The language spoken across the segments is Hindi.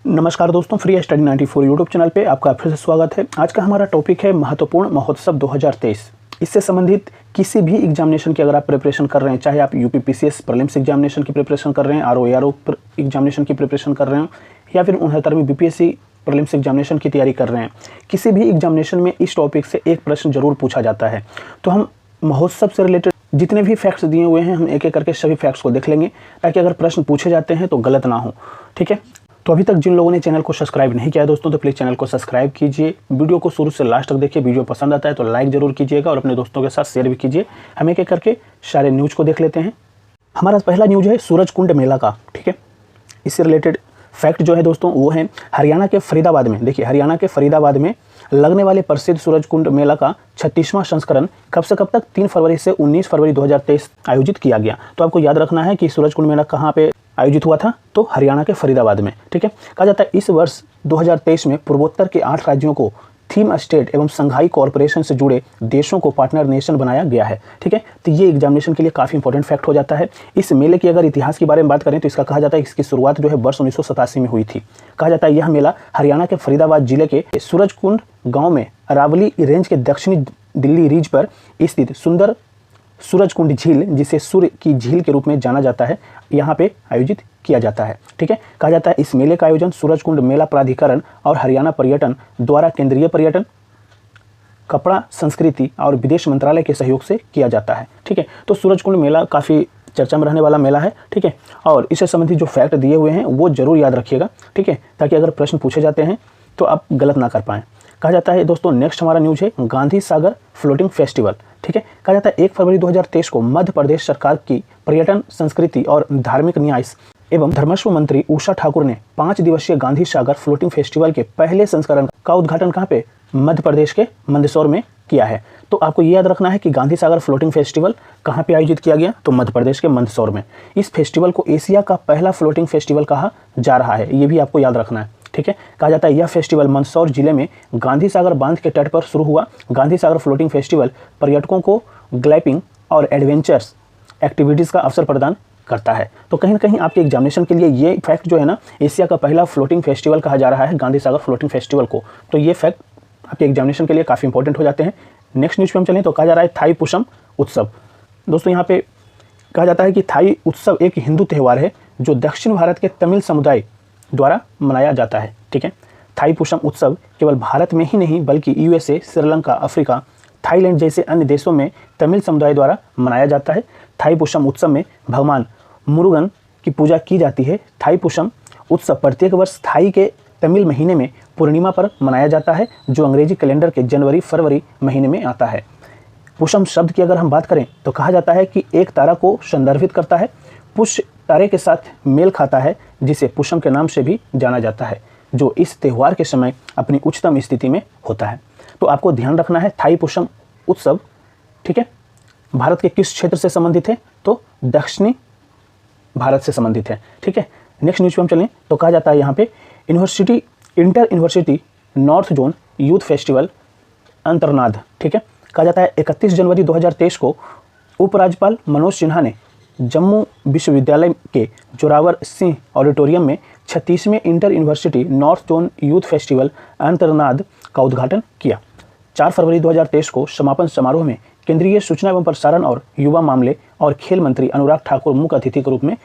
नमस्कार दोस्तों, फ्री स्टडी 94 यूट्यूब चैनल पे आपका फिर से स्वागत है। आज का हमारा टॉपिक है महत्वपूर्ण महोत्सव 2023। इससे संबंधित किसी भी एग्जामिनेशन की अगर आप प्रिपरेशन कर रहे हैं, चाहे आप यूपीपीसीएस प्रीलिम्स एग्जामिनेशन की प्रिपरेशन कर रहे हैं, आरओ एग्जामिनेशन की प्रिपरेशन कर रहे हैं, या फिर 69वीं बीपीएससी प्रीलिम्स एग्जामिनेशन की तैयारी कर रहे हैं, किसी भी एग्जामिनेशन में इस टॉपिक से एक प्रश्न जरूर पूछा जाता है। तो हम महोत्सव से रिलेटेड जितने भी फैक्ट्स दिए हुए हैं, हम एक एक करके सभी फैक्ट्स को देख लेंगे, ताकि अगर प्रश्न पूछे जाते हैं तो गलत ना हो। ठीक है, तो अभी तक जिन लोगों ने चैनल को सब्सक्राइब नहीं किया है दोस्तों, तो प्लीज़ चैनल को सब्सक्राइब कीजिए। वीडियो को शुरू से लास्ट तक देखिए। वीडियो पसंद आता है तो लाइक जरूर कीजिएगा और अपने दोस्तों के साथ शेयर भी कीजिए। हम एक एक करके सारे न्यूज़ को देख लेते हैं। हमारा पहला न्यूज़ है सूरज कुंड मेला का। ठीक है, इससे रिलेटेड फैक्ट जो है दोस्तों वो है हरियाणा के फरीदाबाद में। देखिए, हरियाणा के फरीदाबाद में लगने वाले प्रसिद्ध सूरज कुंड मेला का 36वां संस्करण कब से कब तक 3 फरवरी से 19 फरवरी 2023 आयोजित किया गया। तो आपको याद रखना है कि सूरज कुंड मेला कहाँ पे आयोजित हुआ था, तो हरियाणा के फरीदाबाद में। ठीक है, कहा जाता है इस वर्ष 2023 में पूर्वोत्तर के 8 राज्यों को थीम स्टेट एवं संघाई कॉरपोरेशन से जुड़े देशों को पार्टनर नेशन बनाया गया है। ठीक है, तो ये एग्जामिनेशन के लिए काफ़ी इंपॉर्टेंट फैक्ट हो जाता है। इस मेले की अगर इतिहास के बारे में बात करें तो इसका कहा जाता है इसकी शुरुआत जो है वर्ष 1987 में हुई थी। कहा जाता है यह मेला हरियाणा के फरीदाबाद जिले के सूरजकुंड गाँव में अरावली रेंज के दक्षिणी दिल्ली रीज पर स्थित सुंदर सूरजकुंड झील, जिसे सूर्य की झील के रूप में जाना जाता है, यहाँ पे आयोजित किया जाता है। ठीक है, कहा जाता है इस मेले का आयोजन सूरजकुंड मेला प्राधिकरण और हरियाणा पर्यटन द्वारा केंद्रीय पर्यटन, कपड़ा, संस्कृति और विदेश मंत्रालय के सहयोग से किया जाता है। ठीक है, तो सूरजकुंड मेला काफ़ी चर्चा में रहने वाला मेला है। ठीक है, और इससे संबंधित जो फैक्ट दिए हुए हैं वो जरूर याद रखिएगा। ठीक है, ताकि अगर प्रश्न पूछे जाते हैं तो आप गलत ना कर पाएँ। कहा जाता है दोस्तों नेक्स्ट हमारा न्यूज़ है गांधी सागर फ्लोटिंग फेस्टिवल। ठीक है, कहा जाता है 1 फरवरी 2023 को मध्य प्रदेश सरकार की पर्यटन, संस्कृति और धार्मिक न्याय एवं धर्मस्व मंत्री उषा ठाकुर ने 5 दिवसीय गांधी सागर फ्लोटिंग फेस्टिवल के पहले संस्करण का उद्घाटन कहाँ पे, मध्य प्रदेश के मंदसौर में किया है। तो आपको ये याद रखना है कि गांधी सागर फ्लोटिंग फेस्टिवल कहाँ पे आयोजित किया गया, तो मध्य प्रदेश के मंदसौर में। इस फेस्टिवल को एशिया का पहला फ्लोटिंग फेस्टिवल कहा जा रहा है, ये भी आपको याद रखना है। ठीक है, कहा जाता है यह फेस्टिवल मंदसौर जिले में गांधी सागर बांध के तट पर शुरू हुआ। गांधी सागर फ्लोटिंग फेस्टिवल पर्यटकों को ग्लैम्पिंग और एडवेंचर्स एक्टिविटीज़ का अवसर प्रदान करता है। तो कहीं ना कहीं आपके एग्जामिनेशन के लिए ये फैक्ट जो है ना, एशिया का पहला फ्लोटिंग फेस्टिवल कहा जा रहा है गांधी सागर फ्लोटिंग फेस्टिवल को। तो ये फैक्ट आपके एग्जामिनेशन के लिए काफ़ी इंपॉर्टेंट हो जाते हैं। नेक्स्ट न्यूज़ पे हम चलें तो कहा जा रहा है थाई पुषम उत्सव। दोस्तों यहाँ पे कहा जाता है कि थाई उत्सव एक हिंदू त्यौहार है जो दक्षिण भारत के तमिल समुदाय द्वारा मनाया जाता है। ठीक है, थाई पुषम उत्सव केवल भारत में ही नहीं बल्कि यूएसए, श्रीलंका, अफ्रीका, थाईलैंड जैसे अन्य देशों में तमिल समुदाय द्वारा मनाया जाता है। थाई पुषम उत्सव में भगवान मुरुगन की पूजा की जाती है। थाई पुषम उत्सव प्रत्येक वर्ष थाई के तमिल महीने में पूर्णिमा पर मनाया जाता है, जो अंग्रेजी कैलेंडर के जनवरी-फरवरी महीने में आता है। पुषम शब्द की अगर हम बात करें तो कहा जाता है कि एक तारा को संदर्भित करता है। पुष्य तारे के साथ मेल खाता है, जिसे पुषम के नाम से भी जाना जाता है, जो इस त्यौहार के समय अपनी उच्चतम स्थिति में होता है। तो आपको ध्यान रखना है थाई पुषम उत्सव, ठीक है, भारत के किस क्षेत्र से संबंधित है, तो दक्षिणी भारत से संबंधित है। ठीक है, नेक्स्ट न्यूज़ पे हम चलें तो कहा जाता है यहाँ पे inter university north zone youth festival Antarnaad. ठीक है, कहा जाता है 31 जनवरी 2023 को उपराज्यपाल मनोज सिन्हा ने जम्मू विश्वविद्यालय के जोरावर सिंह ऑडिटोरियम में 36वें inter university north zone youth festival Antarnaad का उद्घाटन किया। 4 फरवरी 2023 को समापन समारोह में केंद्रीय सूचना एवं प्रसारण और युवा मामले और खेल मंत्री अनुराग ठाकुर मुख्य अतिथि के रूप में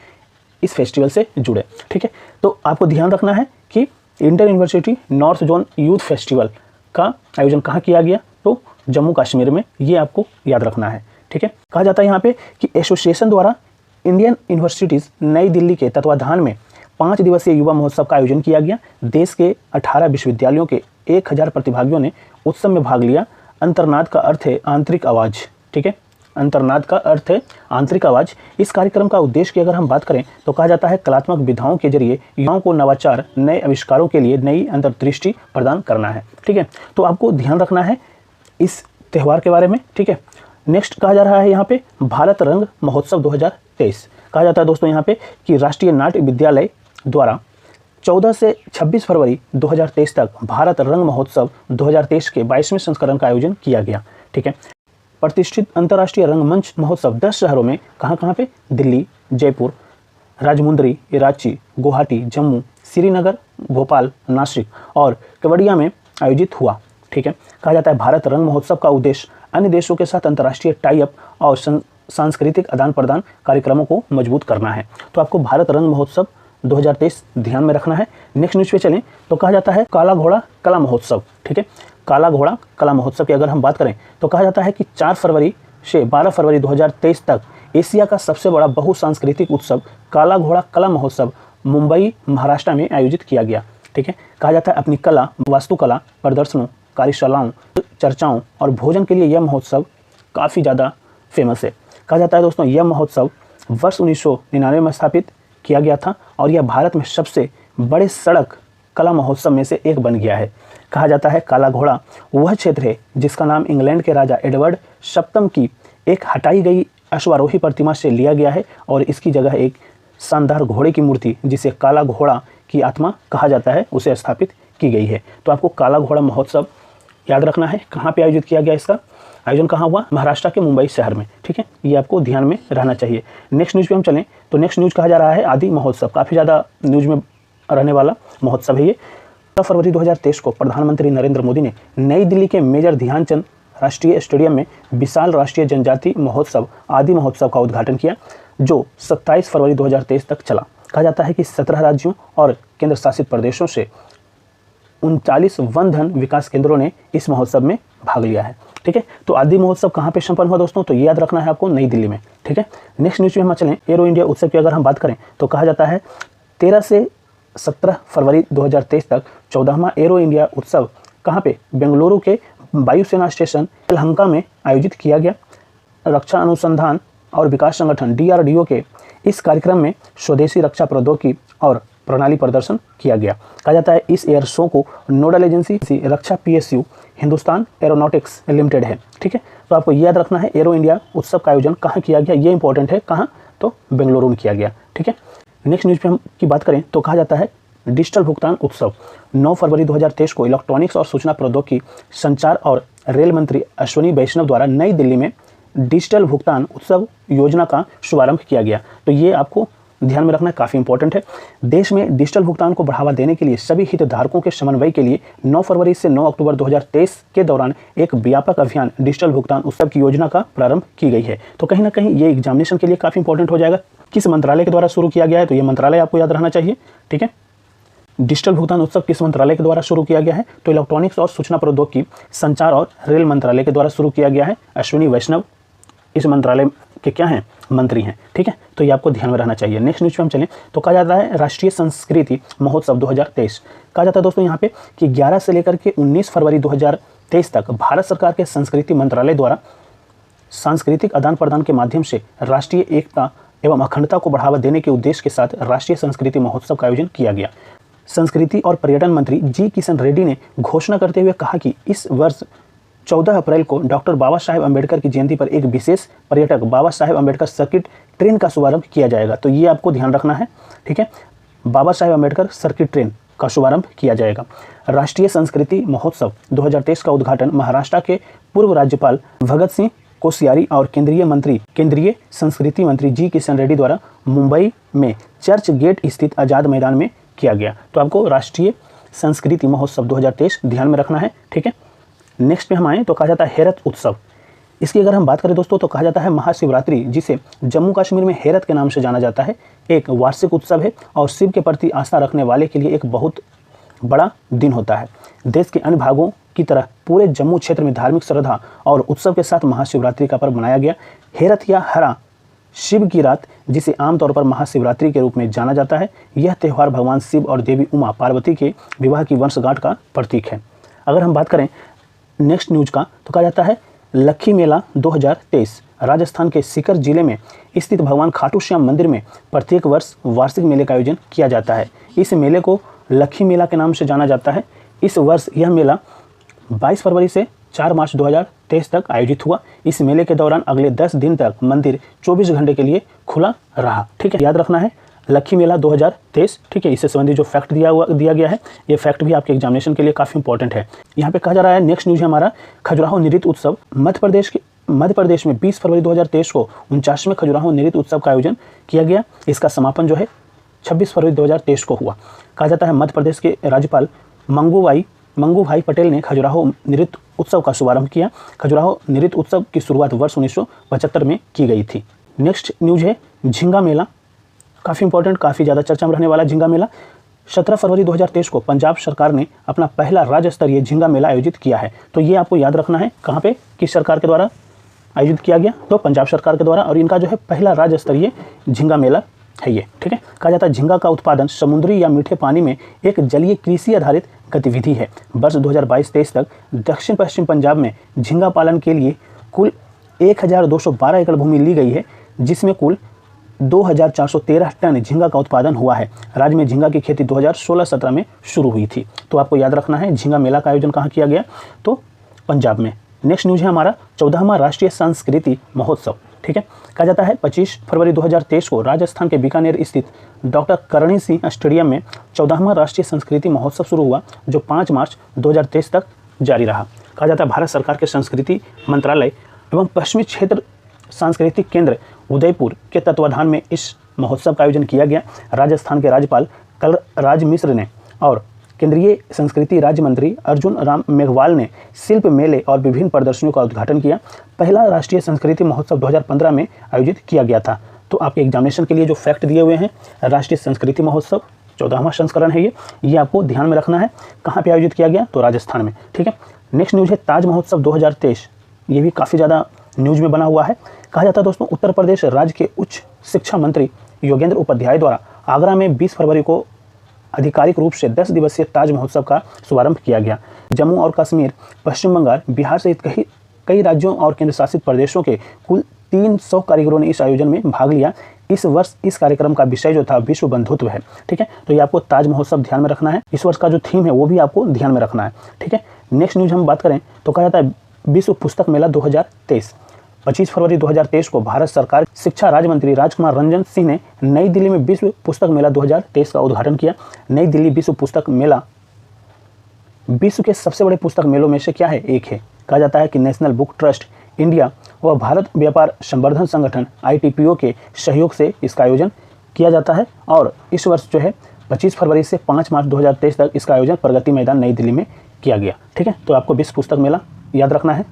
इस फेस्टिवल से जुड़े। ठीक है, तो आपको ध्यान रखना है कि inter university north zone youth festival का आयोजन कहाँ किया गया, तो जम्मू कश्मीर में, ये आपको याद रखना है। ठीक है, कहा जाता है यहाँ पे कि एसोसिएशन द्वारा इंडियन यूनिवर्सिटीज़ नई दिल्ली के तत्वाधान में 5 दिवसीय युवा महोत्सव का आयोजन किया गया। देश के 18 विश्वविद्यालयों के 1000 प्रतिभागियों ने उत्सव में भाग लिया। अंतर्नाद का अर्थ है आंतरिक आवाज़। ठीक है, अंतर्नाद का अर्थ है आंतरिक आवाज़। इस कार्यक्रम का उद्देश्य की अगर हम बात करें तो कहा जाता है कलात्मक विधाओं के जरिए युवाओं को नवाचार, नए आविष्कारों के लिए नई अंतर्दृष्टि प्रदान करना है। ठीक है, तो आपको ध्यान रखना है इस त्यौहार के बारे में। ठीक है, नेक्स्ट कहा जा रहा है यहाँ पे भारत रंग महोत्सव 2023। कहा जाता है दोस्तों यहाँ पे कि राष्ट्रीय नाट्य विद्यालय द्वारा 14 से 26 फरवरी 2023 तक भारत रंग महोत्सव 2023 के 22वें संस्करण का आयोजन किया गया। ठीक है, प्रतिष्ठित अंतर्राष्ट्रीय रंगमंच महोत्सव 10 शहरों में कहाँ पे, दिल्ली, जयपुर, राजमुंदरी, रांची, गुवाहाटी, जम्मू, श्रीनगर, भोपाल, नासिक और केवड़िया में आयोजित हुआ। ठीक है। कहा जाता है भारत रंग महोत्सव का उद्देश्य अन्य देशों के साथ अंतर्राष्ट्रीय टाई अप और सांस्कृतिक आदान प्रदान कार्यक्रमों को मजबूत करना है। तो आपको भारत रंग महोत्सव 2023 ध्यान में रखना है। नेक्स्ट न्यूज पे चलें तो कहा जाता है काला घोड़ा कला महोत्सव। ठीक है। काला घोड़ा कला महोत्सव की अगर हम बात करें तो कहा जाता है कि 4 फरवरी से 12 फरवरी 2023 तक एशिया का सबसे बड़ा बहुसांस्कृतिक उत्सव काला घोड़ा कला महोत्सव मुंबई, महाराष्ट्र में आयोजित किया गया। ठीक है। कहा जाता है अपनी कला, वास्तुकला प्रदर्शनों, कार्यशालाओं, चर्चाओं और भोजन के लिए यह महोत्सव काफ़ी ज़्यादा फेमस है। कहा जाता है दोस्तों यह महोत्सव वर्ष 1999 में स्थापित किया गया था और यह भारत में सबसे बड़े सड़क कला महोत्सव में से एक बन गया है। कहा जाता है काला घोड़ा वह क्षेत्र है जिसका नाम इंग्लैंड के राजा एडवर्ड सप्तम की एक हटाई गई अश्वारोही प्रतिमा से लिया गया है और इसकी जगह एक शानदार घोड़े की मूर्ति जिसे काला घोड़ा की आत्मा कहा जाता है उसे स्थापित की गई है। तो आपको काला घोड़ा महोत्सव याद रखना है। कहाँ पे आयोजित किया गया, इसका आयोजन कहाँ हुआ? महाराष्ट्र के मुंबई शहर में। ठीक है। ये आपको ध्यान में रहना चाहिए। नेक्स्ट न्यूज़ पे हम चलें तो नेक्स्ट न्यूज़ कहा जा रहा है आदि महोत्सव। काफ़ी ज़्यादा न्यूज़ में रहने वाला महोत्सव है ये। 14 फरवरी 2023 को प्रधानमंत्री नरेंद्र मोदी ने नई दिल्ली के मेजर ध्यानचंद राष्ट्रीय स्टेडियम में विशाल राष्ट्रीय जनजाति महोत्सव आदि महोत्सव का उद्घाटन किया, जो 27 फरवरी 2023 तक चला। कहा जाता है कि 17 राज्यों और केंद्र शासित प्रदेशों से 39 वन धन विकास केंद्रों ने इस महोत्सव में भाग लिया है। ठीक है। तो आदि महोत्सव कहाँ पे संपन्न हुआ दोस्तों? तो ये याद रखना है आपको, नई दिल्ली में। ठीक है। नेक्स्ट न्यूज़ में हम चलें एरो इंडिया उत्सव की अगर हम बात करें तो कहा जाता है 13 से 17 फरवरी 2023 तक 14वां एरो इंडिया उत्सव कहाँ पे? बेंगलुरु के वायुसेना स्टेशन यलहंका में आयोजित किया गया। रक्षा अनुसंधान और विकास संगठन DRDO के इस कार्यक्रम में स्वदेशी रक्षा प्रौद्योगिकी और प्रणाली प्रदर्शन किया गया। कहा जाता है इस एयर शो को नोडल एजेंसी रक्षा PSU हिंदुस्तान एरोनॉटिक्स लिमिटेड है। ठीक है। तो आपको याद रखना है एरो इंडिया उत्सव का आयोजन कहाँ किया गया, ये इंपॉर्टेंट है। कहाँ? तो बेंगलुरु में किया गया। ठीक है। नेक्स्ट न्यूज़ पे हम की बात करें तो कहा जाता है डिजिटल भुगतान उत्सव 9 फरवरी 2023 को इलेक्ट्रॉनिक्स और सूचना प्रौद्योगिकी, संचार और रेल मंत्री अश्विनी वैष्णव द्वारा नई दिल्ली में डिजिटल भुगतान उत्सव योजना का शुभारंभ किया गया। तो ये आपको ध्यान में रखना काफ़ी इंपॉर्टेंट है। देश में डिजिटल भुगतान को बढ़ावा देने के लिए सभी हितधारकों के समन्वय के लिए 9 फरवरी से 9 अक्टूबर 2023 के दौरान एक व्यापक अभियान डिजिटल भुगतान उत्सव की योजना का प्रारंभ की गई है। तो कहीं ना कहीं ये एग्जामिनेशन के लिए काफ़ी इंपॉर्टेंट हो जाएगा। किस मंत्रालय के द्वारा शुरू किया गया है? तो ये मंत्रालय आपको याद रहना चाहिए। ठीक है। डिजिटल भुगतान उत्सव किस मंत्रालय के द्वारा शुरू किया गया है? तो इलेक्ट्रॉनिक्स और सूचना प्रौद्योगिकी, संचार और रेल मंत्रालय के द्वारा शुरू किया गया है। अश्विनी वैष्णव इस मंत्रालय के क्या हैं? मंत्री हैं। ठीक है। तो ये आपको ध्यान में रहना चाहिए। नेक्स्ट न्यूज़ पे हम चलें तो कहा जाता है राष्ट्रीय संस्कृति महोत्सव 2023। कहा जाता है दोस्तों यहाँ पे कि 11 से लेकर के 19 फरवरी 2023 तक भारत सरकार के संस्कृति मंत्रालय द्वारा सांस्कृतिक आदान प्रदान के माध्यम से राष्ट्रीय एकता एवं अखंडता को बढ़ावा देने के उद्देश्य के साथ राष्ट्रीय संस्कृति महोत्सव का आयोजन किया गया। संस्कृति और पर्यटन मंत्री जी किशन रेड्डी ने घोषणा करते हुए कहा कि इस वर्ष 14 अप्रैल को डॉक्टर बाबा साहेब अम्बेडकर की जयंती पर एक विशेष पर्यटक बाबा साहेब अम्बेडकर सर्किट ट्रेन का शुभारंभ किया जाएगा। तो ये आपको ध्यान रखना है। ठीक है। बाबा साहेब अम्बेडकर सर्किट ट्रेन का शुभारंभ किया जाएगा। राष्ट्रीय संस्कृति महोत्सव 2023 का उद्घाटन महाराष्ट्र के पूर्व राज्यपाल भगत सिंह कोश्यारी और केंद्रीय संस्कृति मंत्री जी किशन रेड्डी द्वारा मुंबई में चर्च गेट स्थित आज़ाद मैदान में किया गया। तो आपको राष्ट्रीय संस्कृति महोत्सव 2023 ध्यान में रखना है। ठीक है। नेक्स्ट पे हम आए तो कहा जाता है हेरत उत्सव। इसकी अगर हम बात करें दोस्तों तो कहा जाता है महाशिवरात्रि, जिसे जम्मू कश्मीर में हेरत के नाम से जाना जाता है, एक वार्षिक उत्सव है और शिव के प्रति आस्था रखने वाले के लिए एक बहुत बड़ा दिन होता है। देश के अन्य भागों की तरह पूरे जम्मू क्षेत्र में धार्मिक श्रद्धा और उत्सव के साथ महाशिवरात्रि का पर्व मनाया गया। हेरत या हरा शिव की रात, जिसे आमतौर पर महाशिवरात्रि के रूप में जाना जाता है, यह त्यौहार भगवान शिव और देवी उमा पार्वती के विवाह की वर्षगांठ का प्रतीक है। अगर हम बात करें नेक्स्ट न्यूज का तो कहा जाता है लक्खी मेला 2023 राजस्थान के सीकर जिले में स्थित भगवान खाटू श्याम मंदिर में प्रत्येक वर्ष वार्षिक मेले का आयोजन किया जाता है। इस मेले को लक्खी मेला के नाम से जाना जाता है। इस वर्ष यह मेला 22 फरवरी से 4 मार्च 2023 तक आयोजित हुआ। इस मेले के दौरान अगले 10 दिन तक मंदिर 24 घंटे के लिए खुला रहा। ठीक है। याद रखना है लक्खी मेला 2023। ठीक है। इससे संबंधित जो फैक्ट दिया गया है, ये फैक्ट भी आपके एग्जामिनेशन के लिए काफ़ी इंपॉर्टेंट है। यहाँ पे कहा जा रहा है नेक्स्ट न्यूज है हमारा खजुराहो नृत्य उत्सव। मध्य प्रदेश में 20 फरवरी 2023 को 49वें खजुराहो नृत्य उत्सव का आयोजन किया गया। इसका समापन जो है 26 फरवरी 2023 को हुआ। कहा जाता है मध्य प्रदेश के राज्यपाल मंगूभाई पटेल ने खजुराहो नृत्य उत्सव का शुभारंभ किया। खजुराहो नृत्य उत्सव की शुरुआत वर्ष 1975 में की गई थी। नेक्स्ट न्यूज़ है झींगा मेला, काफ़ी इंपॉर्टेंट, काफ़ी ज़्यादा चर्चा में रहने वाला झींगा मेला। 17 फरवरी 2023 को पंजाब सरकार ने अपना पहला राज्य स्तरीय झींगा मेला आयोजित किया है। तो ये आपको याद रखना है, कहाँ पे, किस सरकार के द्वारा आयोजित किया गया, तो पंजाब सरकार के द्वारा, और इनका जो है पहला राज्य स्तरीय झींगा मेला है ये, ठीक है। कहा जाता है झींगा का उत्पादन समुद्री या मीठे पानी में एक जलीय कृषि आधारित गतिविधि है। वर्ष 2022-23 तक दक्षिण पश्चिम पंजाब में झींगा पालन के लिए कुल 1212 एकड़ भूमि ली गई है, जिसमें कुल 2413 टन झींगा का उत्पादन हुआ है। राज्य में झींगा की खेती 2016-17 में शुरू हुई थी। तो आपको याद रखना है झींगा मेला का आयोजन कहाँ किया गया, तो पंजाब में। नेक्स्ट न्यूज़ है हमारा 14वां राष्ट्रीय संस्कृति महोत्सव, ठीक है। कहा जाता है 25 फरवरी 2023 को राजस्थान के बीकानेर स्थित डॉक्टर करणी सिंह स्टेडियम में 14वां राष्ट्रीय संस्कृति महोत्सव शुरू हुआ, जो 5 मार्च 2023 तक जारी रहा। कहा जाता है भारत सरकार के संस्कृति मंत्रालय एवं पश्चिमी क्षेत्र सांस्कृतिक केंद्र उदयपुर के तत्वाधान में इस महोत्सव का आयोजन किया गया। राजस्थान के राज्यपाल कलराज मिश्र ने और केंद्रीय संस्कृति राज्य मंत्री अर्जुन राम मेघवाल ने शिल्प मेले और विभिन्न प्रदर्शनियों का उद्घाटन किया। पहला राष्ट्रीय संस्कृति महोत्सव 2015 में आयोजित किया गया था। तो आपके एग्जामिनेशन के लिए जो फैक्ट दिए हुए हैं, राष्ट्रीय संस्कृति महोत्सव 14वां संस्करण है ये आपको ध्यान में रखना है। कहाँ पे आयोजित किया गया, तो राजस्थान में, ठीक है। नेक्स्ट न्यूज़ है ताज महोत्सव 2023, ये भी काफ़ी ज़्यादा न्यूज़ में बना हुआ है। कहा जाता है दोस्तों उत्तर प्रदेश राज्य के उच्च शिक्षा मंत्री योगेंद्र उपाध्याय द्वारा आगरा में 20 फरवरी को आधिकारिक रूप से 10 दिवसीय ताज महोत्सव का शुभारंभ किया गया। जम्मू और कश्मीर, पश्चिम बंगाल, बिहार सहित कई राज्यों और केंद्र शासित प्रदेशों के कुल 300 कारीगरों ने इस आयोजन में भाग लिया। इस वर्ष इस कार्यक्रम का विषय जो था विश्व बंधुत्व है, ठीक है। तो ये आपको ताज महोत्सव ध्यान में रखना है। इस वर्ष का जो थीम है वो भी आपको ध्यान में रखना है, ठीक है। नेक्स्ट न्यूज़ हम बात करें तो कहा जाता है विश्व पुस्तक मेला 2023, 25 फरवरी 2023 को भारत सरकार शिक्षा राज्य मंत्री राजकुमार रंजन सिंह ने नई दिल्ली में विश्व पुस्तक मेला 2023 का उद्घाटन किया। नई दिल्ली विश्व पुस्तक मेला विश्व के सबसे बड़े पुस्तक मेलों में से क्या है, एक है। कहा जाता है कि नेशनल बुक ट्रस्ट इंडिया व भारत व्यापार संवर्धन संगठन ITPO के सहयोग से इसका आयोजन किया जाता है। और इस वर्ष जो है 25 फरवरी से 5 मार्च 2023 तक इसका आयोजन प्रगति मैदान नई दिल्ली में किया गया, ठीक है। तो आपको विश्व पुस्तक मेला याद रखना है,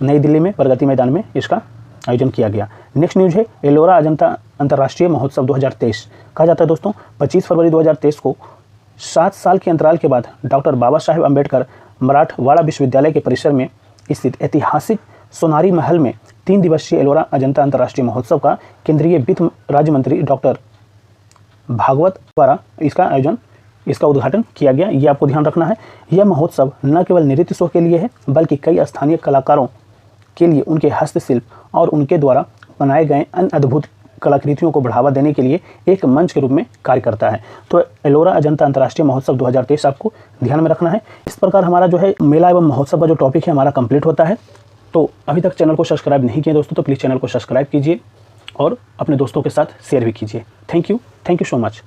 नई दिल्ली में प्रगति मैदान में इसका आयोजन किया गया। नेक्स्ट न्यूज़ है एलोरा अजंता अंतर्राष्ट्रीय महोत्सव 2023। कहा जाता है दोस्तों 25 फरवरी 2023 को 7 साल के अंतराल के बाद डॉक्टर बाबा साहेब अम्बेडकर मराठवाड़ा विश्वविद्यालय के परिसर में स्थित ऐतिहासिक सोनारी महल में 3 दिवसीय एलोरा अजंता अंतर्राष्ट्रीय महोत्सव का केंद्रीय वित्त राज्य मंत्री डॉक्टर भागवत द्वारा इसका उद्घाटन किया गया। ये आपको ध्यान रखना है। यह महोत्सव न केवल नृत्य शो के लिए है, बल्कि कई स्थानीय कलाकारों के लिए उनके हस्तशिल्प और उनके द्वारा बनाए गए अन्य अद्भुत कलाकृतियों को बढ़ावा देने के लिए एक मंच के रूप में कार्य करता है। तो एलोरा अजंता अंतर्राष्ट्रीय महोत्सव 2023 आपको ध्यान में रखना है। इस प्रकार हमारा जो है मेला एवं महोत्सव का जो टॉपिक है हमारा कंप्लीट होता है। तो अभी तक चैनल को सब्सक्राइब नहीं किए दोस्तों, तो प्लीज़ चैनल को सब्सक्राइब कीजिए और अपने दोस्तों के साथ शेयर भी कीजिए। Thank you so much.